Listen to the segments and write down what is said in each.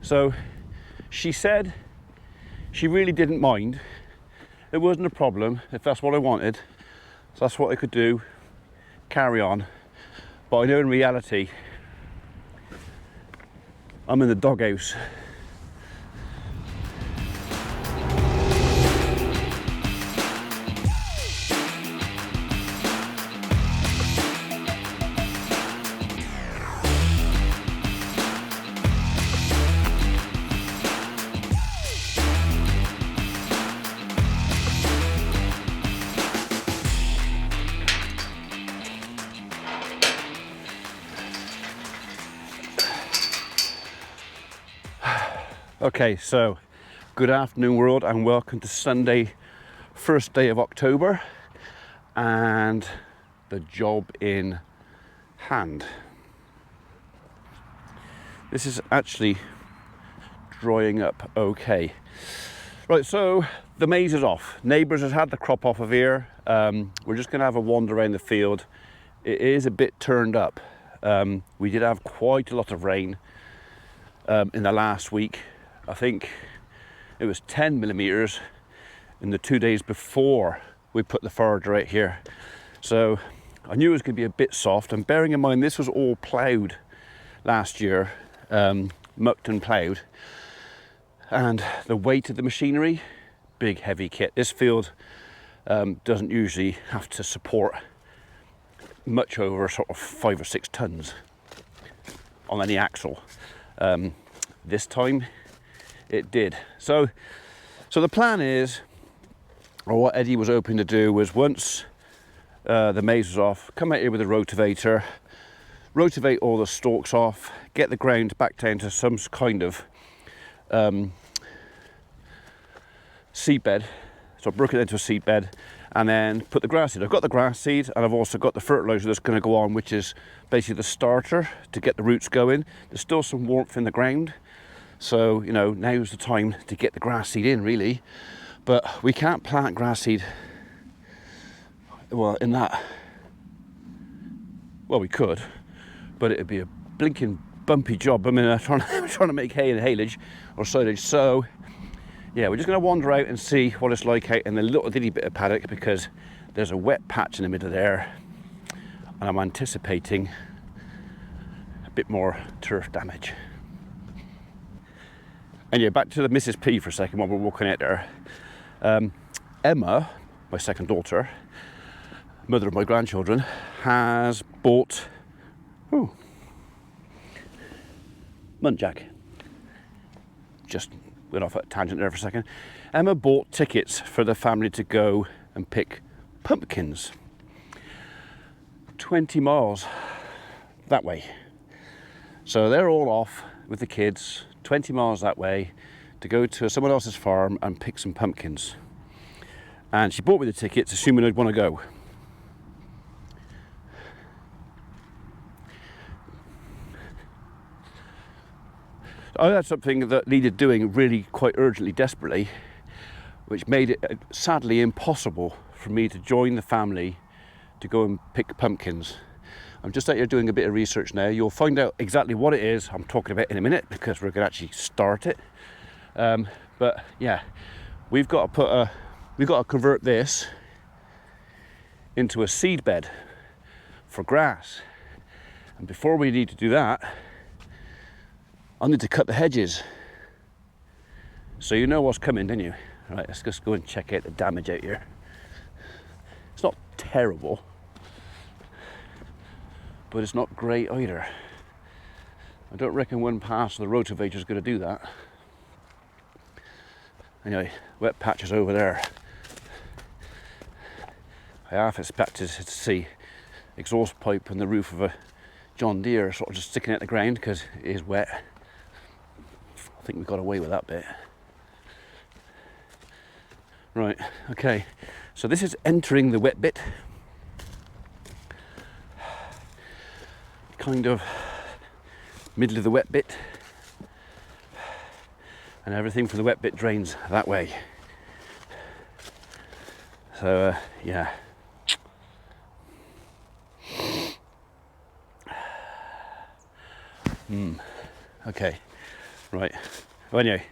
So she said she really didn't mind. It wasn't a problem if that's what I wanted. So that's what I could do, carry on. But I know in reality, I'm in the doghouse. Okay, so good afternoon world and welcome to Sunday, first day of October, and the job in hand. This is actually drying up okay. Right, so the maize is off. Neighbours has had the crop off of here. We're just gonna have a wander around the field. It is a bit turned up. We did have quite a lot of rain in the last week. I think it was 10 millimeters in the 2 days before we put the forage right here. So I knew it was going to be a bit soft, and bearing in mind this was all ploughed last year, mucked and ploughed, and the weight of the machinery, big heavy kit. This field doesn't usually have to support much over sort of 5 or 6 tons on any axle. This time it did. So the plan is, or what Eddie was hoping to do, was once the maize was off, come out here with a rotivator, rotivate all the stalks off, get the ground back down to some kind of seed bed. So I broke it into a seed bed and then put the grass seed. I've got the grass seed and I've also got the fertilizer that's going to go on, which is basically the starter to get the roots going. There's still some warmth in the ground. So, you know, now's the time to get the grass seed in, really. But we can't plant grass seed, well, in that, well, we could, but it'd be a blinking bumpy job. I mean, I'm trying to make hay and haylage or silage. So, yeah, we're just going to wander out and see what it's like out in the little ditty bit of paddock, because there's a wet patch in the middle there, and I'm anticipating a bit more turf damage. And yeah, back to the Mrs. P for a second while we're walking out there. Emma, my second daughter, mother of my grandchildren, has bought muntjac. Just went off at a tangent there for a second. Emma bought tickets for the family to go and pick pumpkins. 20 miles that way. So they're all off with the kids, 20 miles that way, to go to someone else's farm and pick some pumpkins. And she bought me the tickets assuming I'd want to go. I had something that needed doing really quite urgently, desperately, which made it sadly impossible for me to join the family to go and pick pumpkins. I'm just out here doing a bit of research now. You'll find out exactly what it is I'm talking about in a minute, because we're going to actually start it. But yeah, we've got to convert this into a seed bed for grass. And before we need to do that, I need to cut the hedges. So you know what's coming, don't you? Right, let's just go and check out the damage out here. It's not terrible, but it's not great either. I don't reckon one pass of the rotavator is going to do that. Anyway, wet patches over there. I half expected to see exhaust pipe in the roof of a John Deere sort of just sticking out the ground because it is wet. I think we got away with that bit. Right, okay, so this is entering the wet bit. Kind of middle of the wet bit. And everything from the wet bit drains that way. So, yeah. Okay, Right, well, anyway,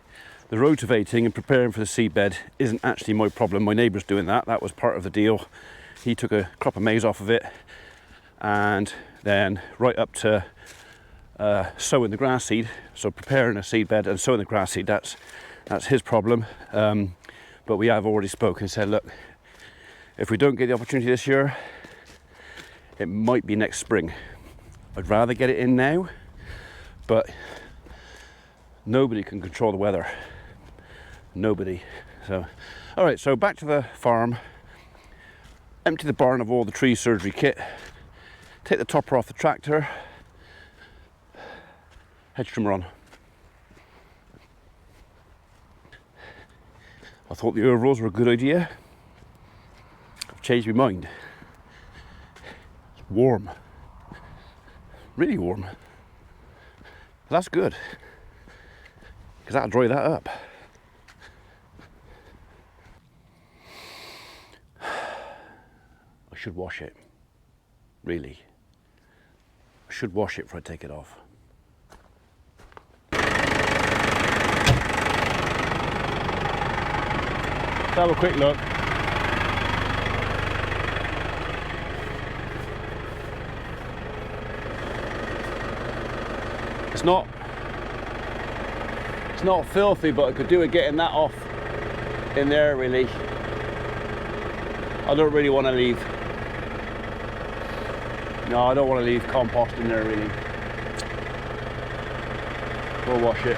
the rotavating and preparing for the seedbed isn't actually my problem. My neighbour's doing that. That was part of the deal. He took a crop of maize off of it, and then right up to sowing the grass seed. So preparing a seedbed and sowing the grass seed, that's his problem. But we have already spoken and said, look, if we don't get the opportunity this year, it might be next spring. I'd rather get it in now, but nobody can control the weather. Nobody. So, all right, so back to the farm. Empty the barn of all the tree surgery kit. Take the topper off the tractor. Hedge trimmer on. I thought the overalls were a good idea. I've changed my mind. It's warm. Really warm. But that's good, because that'll dry that up. I should wash it. Really. I should wash it before I take it off. Let's have a quick look. It's not filthy, but I could do with getting that off in there, really. I don't really want to leave. No, I don't want to leave compost in there, really. We'll wash it.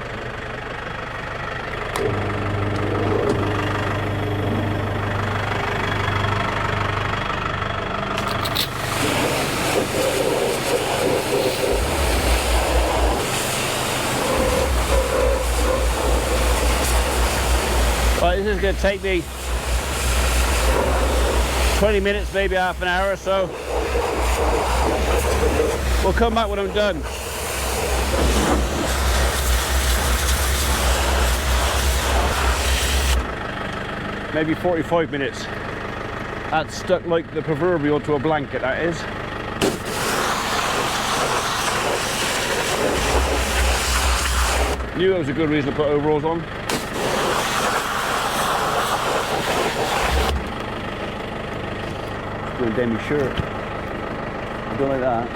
Right, this is going to take me 20 minutes, maybe half an hour or so. We'll come back when I'm done. Maybe 45 minutes. That's stuck like the proverbial to a blanket, that is. Knew it was a good reason to put overalls on. Just doing my shirt. I don't like that.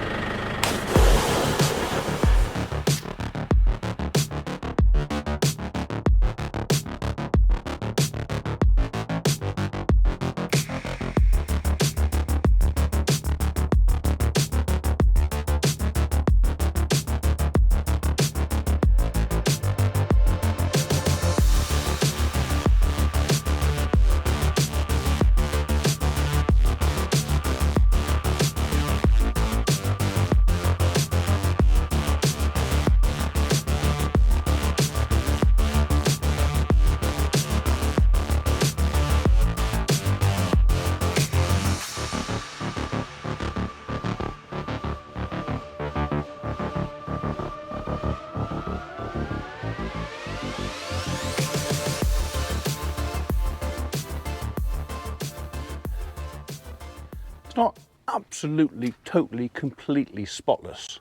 Not absolutely, totally, completely spotless,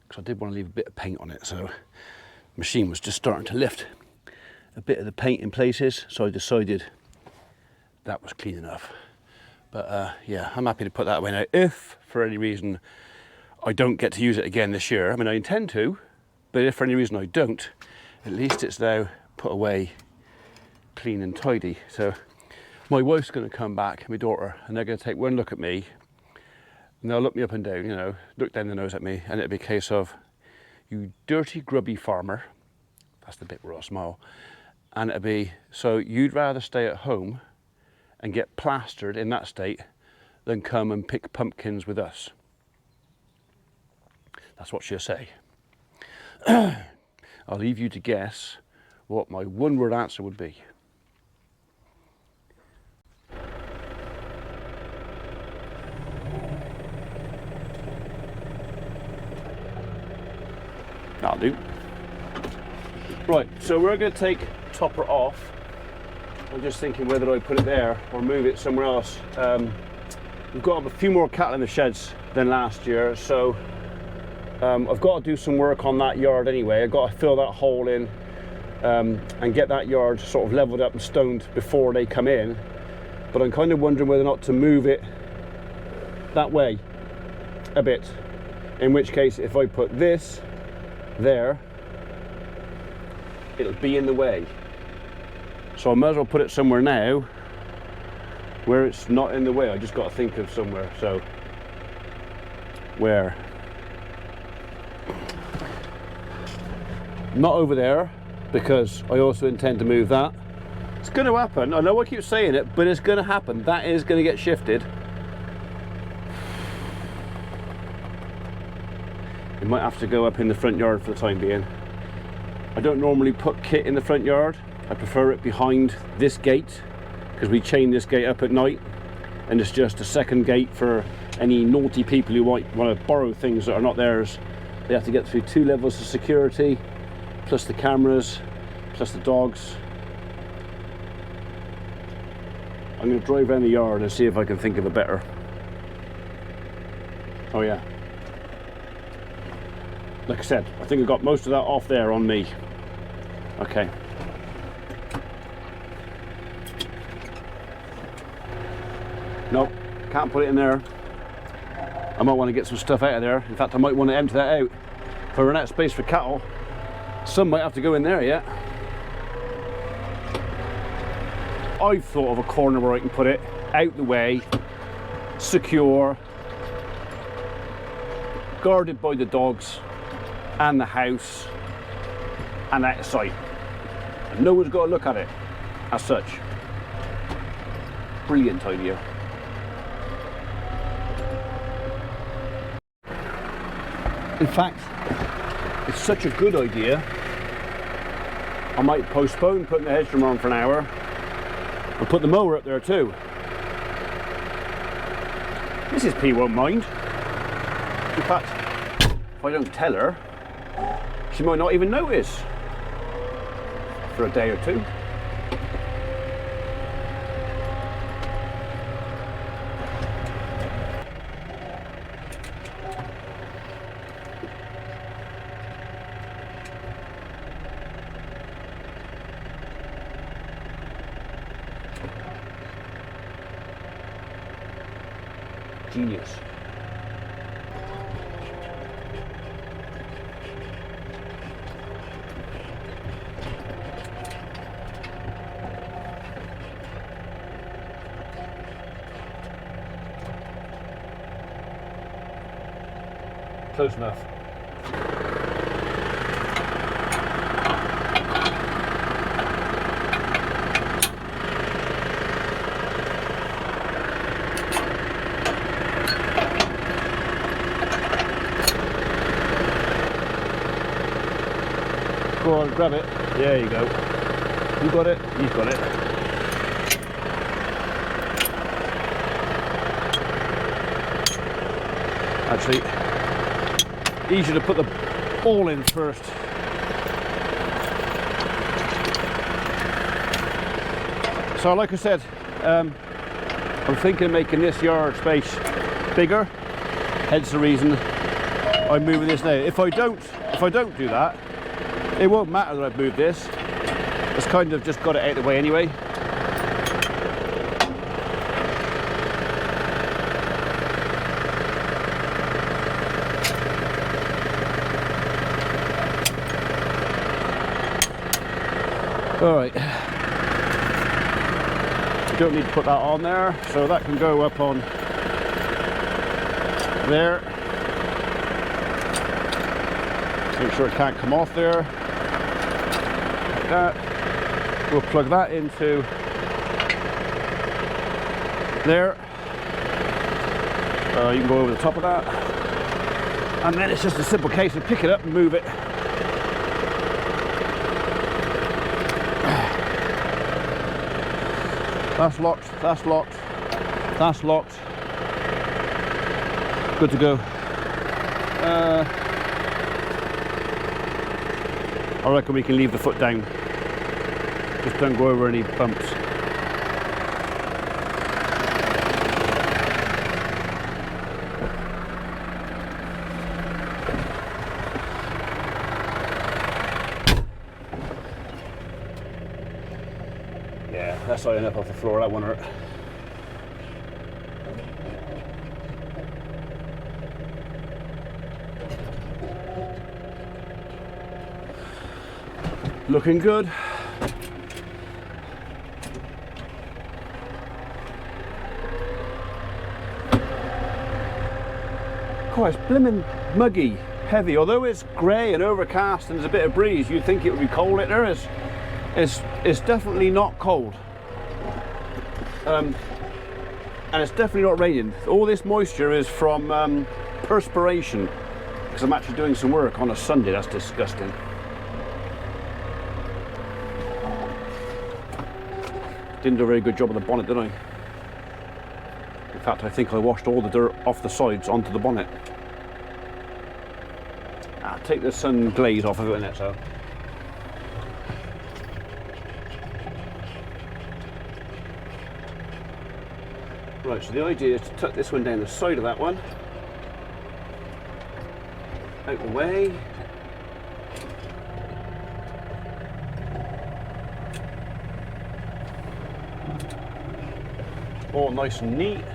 because I did want to leave a bit of paint on it, so the machine was just starting to lift a bit of the paint in places, so I decided that was clean enough. But yeah, I'm happy to put that away now. If for any reason I don't get to use it again this year, I mean I intend to, but if for any reason I don't, at least it's now put away clean and tidy. So my wife's going to come back, my daughter, and they're going to take one look at me, and they'll look me up and down, you know, look down the nose at me, and it'll be a case of, you dirty, grubby farmer. That's the bit where I'll smile. And it'll be, so you'd rather stay at home and get plastered in that state than come and pick pumpkins with us. That's what she'll say. I'll leave you to guess what my one-word answer would be. That'll do. Right, so we're going to take topper off. I'm just thinking whether I put it there or move it somewhere else. We've got a few more cattle in the sheds than last year, so I've got to do some work on that yard anyway. I've got to fill that hole in and get that yard sort of leveled up and stoned before they come in. But I'm kind of wondering whether or not to move it that way a bit. In which case, if I put this there, it'll be in the way. So I might as well put it somewhere now where it's not in the way. I just got to think of somewhere. So where? Not over there, because I also intend to move that. It's going to happen. I know I keep saying it, but it's going to happen. That is going to get shifted. It might have to go up in the front yard for the time being. I don't normally put kit in the front yard. I prefer it behind this gate, because we chain this gate up at night, and it's just a second gate for any naughty people who might want to borrow things that are not theirs. They have to get through 2 levels of security, plus the cameras, plus the dogs. I'm going to drive around the yard and see if I can think of a better. Oh yeah. Like I said, I think I got most of that off there on me. Okay. Nope, can't put it in there. I might want to get some stuff out of there. In fact, I might want to empty that out. If I run out of space for cattle, some might have to go in there yet. I've thought of a corner where I can put it out the way, secure, guarded by the dogs and the house, and out of sight. And no one's got to look at it as such. Brilliant idea. In fact, it's such a good idea, I might postpone putting the hedge trimmer on for an hour and put the mower up there too. Mrs. P won't mind. In fact, if I don't tell her, she might not even notice for a day or two. Genius. Close enough. Go on, grab it. There you go. You got it, you've got it. Actually, easier to put the ball in first. So like I said, I'm thinking of making this yard space bigger, hence the reason I'm moving this now. If I don't do that, it won't matter that I've moved this. It's kind of just got it out of the way anyway. Alright. You don't need to put that on there, so that can go up on there. Make sure it can't come off there. Like that. We'll plug that into there. You can go over the top of that. And then it's just a simple case of pick it up and move it. That's locked, that's locked, that's locked. Good to go. I reckon we can leave the foot down. Just don't go over any bumps. Yeah, that's high enough off the floor, that won't hurt. Looking good. Quite blimmin' muggy, heavy. Although it's grey and overcast and there's a bit of breeze, you'd think it would be cold. It there is. It's definitely not cold. And it's definitely not raining. All this moisture is from perspiration, because I'm actually doing some work on a Sunday. That's disgusting. Didn't do a very good job of the bonnet, did I? In fact, I think I washed all the dirt off the sides onto the bonnet. I'll take the sun glaze off of it in it, so. Right, so the idea is to tuck this one down the side of that one. Out the way. All nice and neat.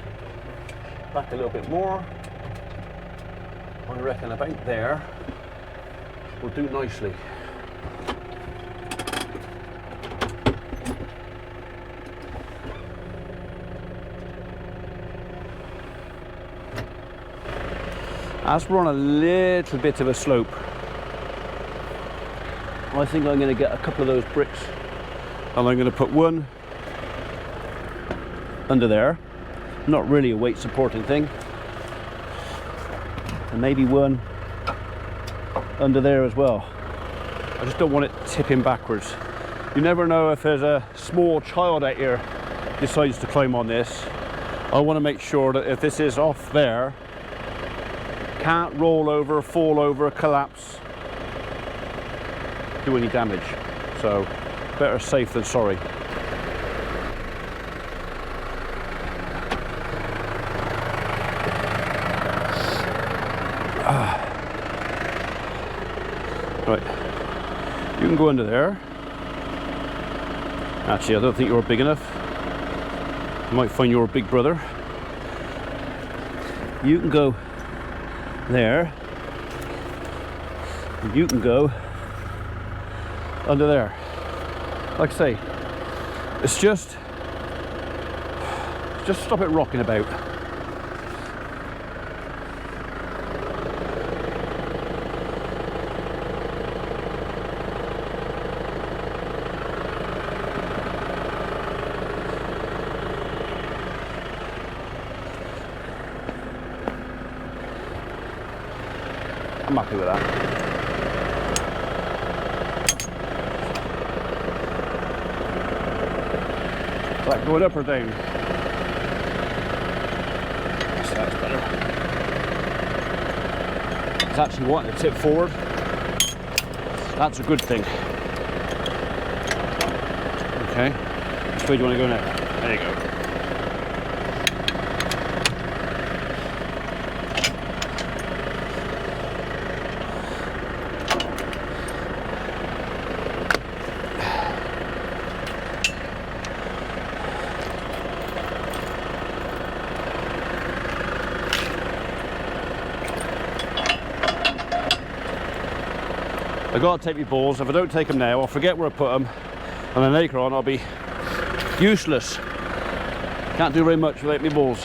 Back a little bit more. I reckon about there will do nicely. As we're on a little bit of a slope, I think I'm going to get a couple of those bricks and I'm going to put one under there, not really a weight supporting thing, and maybe one under there as well. I just don't want it tipping backwards. You never know if there's a small child out here decides to climb on this. I want to make sure that if this is off there, can't roll over, fall over, collapse, do any damage. So better safe than sorry. Right, you can go under there. Actually, I don't think you're big enough. You might find your big brother. You can go there. And you can go under there. Like I say, it's just stop it rocking about. I'm happy with that. Is that going up or down? So that's better. It's actually wanting to tip forward. That's a good thing. Okay. Which way do you want to go now? There you go. I gotta take my balls. If I don't take them now, I'll forget where I put them, and then later on I'll be useless. Can't do very much without my balls.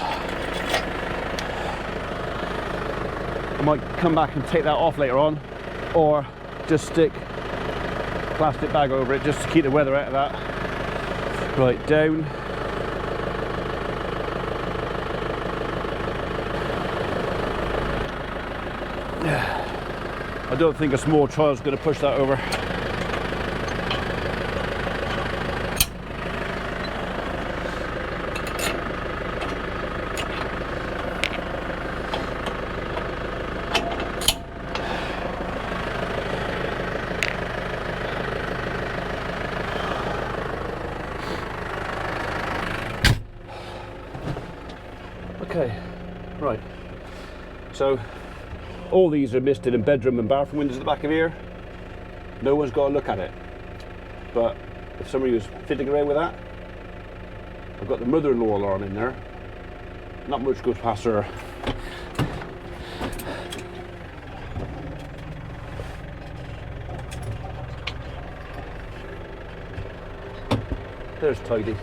I might come back and take that off later on, or just stick a plastic bag over it just to keep the weather out of that. Right, down. I don't think a small child's going to push that over. Okay, right. So all these are misted in bedroom and bathroom windows at the back of here. No one's got to look at it. But if somebody was fiddling around with that, I've got the mother-in-law alarm in there. Not much goes past her. There's tidy.